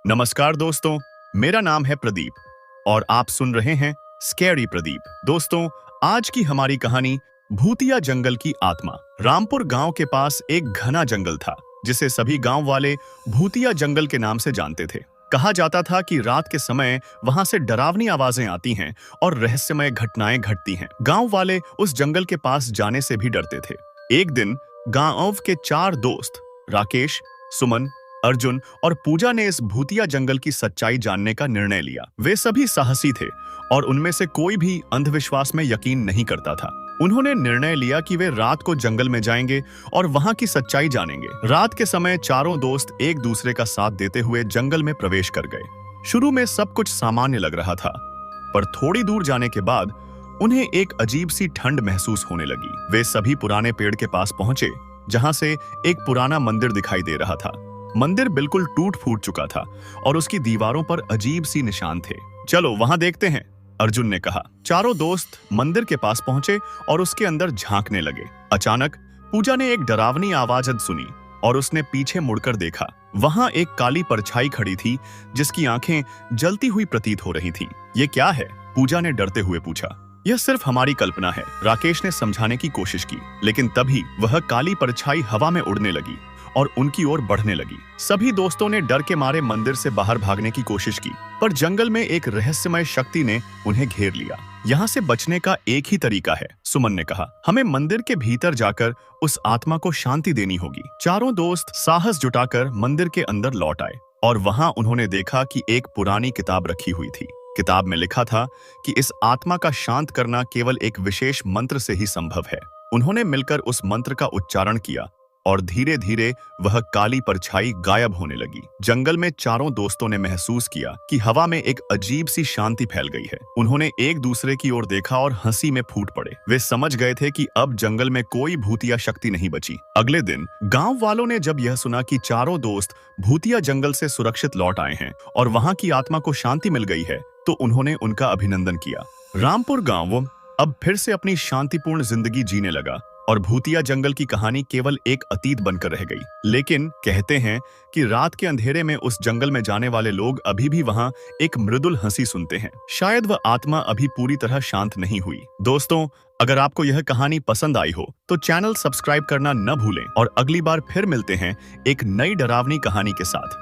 नमस्कार दोस्तों, मेरा नाम है प्रदीप और आप सुन रहे हैं स्कैरी प्रदीप। दोस्तों, आज की हमारी कहानी भूतिया जंगल की आत्मा। रामपुर गांव के पास एक घना जंगल था जिसे सभी गांव वाले भूतिया जंगल के नाम से जानते थे। कहा जाता था कि रात के समय वहां से डरावनी आवाजें आती हैं और रहस्यमय घटनाएं घटती हैं। गांव वाले उस जंगल के पास जाने से भी डरते थे। एक दिन गांव के 4 दोस्त राकेश, सुमन, अर्जुन और पूजा ने इस भूतिया जंगल की सच्चाई जानने का निर्णय लिया। वे सभी साहसी थे और उनमें से कोई भी अंधविश्वास में यकीन नहीं करता था। उन्होंने निर्णय लिया कि वे रात को जंगल में जाएंगे और वहां की सच्चाई जानेंगे। रात के समय चारों दोस्त एक दूसरे का साथ देते हुए जंगल में प्रवेश कर गए। शुरू में सब कुछ सामान्य लग रहा था, पर थोड़ी दूर जाने के बाद उन्हें एक अजीब सी ठंड महसूस होने लगी। वे सभी पुराने पेड़ के पास पहुंचे, जहां से एक पुराना मंदिर दिखाई दे रहा था। मंदिर बिल्कुल टूट फूट चुका था और उसकी दीवारों पर अजीब सी निशान थे। चलो वहां देखते हैं, अर्जुन ने कहा। चारों दोस्त मंदिर के पास पहुंचे और उसके अंदर झांकने लगे। अचानक पूजा ने एक डरावनी आवाज सुनी और उसने पीछे मुड़कर देखा। वहां एक काली परछाई खड़ी थी जिसकी आंखें जलती हुई प्रतीत हो रही थीं। ये क्या है? पूजा ने डरते हुए पूछा। यह सिर्फ हमारी कल्पना है, राकेश ने समझाने की कोशिश की, लेकिन तभी वह काली परछाई हवा में उड़ने लगी और उनकी ओर बढ़ने लगी। सभी दोस्तों ने डर के मारे मंदिर से बाहर भागने की कोशिश की, पर जंगल में एक रहस्यमय शक्ति ने उन्हें घेर लिया। यहाँ से बचने का एक ही तरीका है, सुमन ने कहा। हमें मंदिर के भीतर जाकर उस आत्मा को शांति देनी होगी। चारों दोस्त साहस जुटाकर मंदिर के अंदर लौट आए और वहां उन्होंने देखा कि एक पुरानी किताब रखी हुई थी। किताब में लिखा था कि इस आत्मा का शांत करना केवल एक विशेष मंत्र से ही संभव है। उन्होंने मिलकर उस मंत्र का उच्चारण किया और धीरे धीरे वह काली परछाई गायब होने लगी। जंगल में चारों दोस्तों ने महसूस किया कि हवा में एक अजीब सी शांति फैल गई है। उन्होंने एक दूसरे की ओर देखा और हंसी में फूट पड़े। वे समझ गए थे कि अब जंगल में कोई भूतिया शक्ति नहीं बची। अगले दिन गांव वालों ने जब यह सुना कि चारों दोस्त भूतिया जंगल से सुरक्षित लौट आए हैं और वहां की आत्मा को शांति मिल गई है, तो उन्होंने उनका अभिनंदन किया। रामपुर गांव अब फिर से अपनी शांतिपूर्ण जिंदगी जीने लगा और भूतिया जंगल की कहानी केवल एक अतीत बनकर रह गई। लेकिन कहते हैं कि रात के अंधेरे में उस जंगल में जाने वाले लोग अभी भी वहां एक मृदुल हंसी सुनते हैं। शायद वह आत्मा अभी पूरी तरह शांत नहीं हुई। दोस्तों, अगर आपको यह कहानी पसंद आई हो तो चैनल सब्सक्राइब करना न भूलें और अगली बार फिर मिलते हैं एक नई डरावनी कहानी के साथ।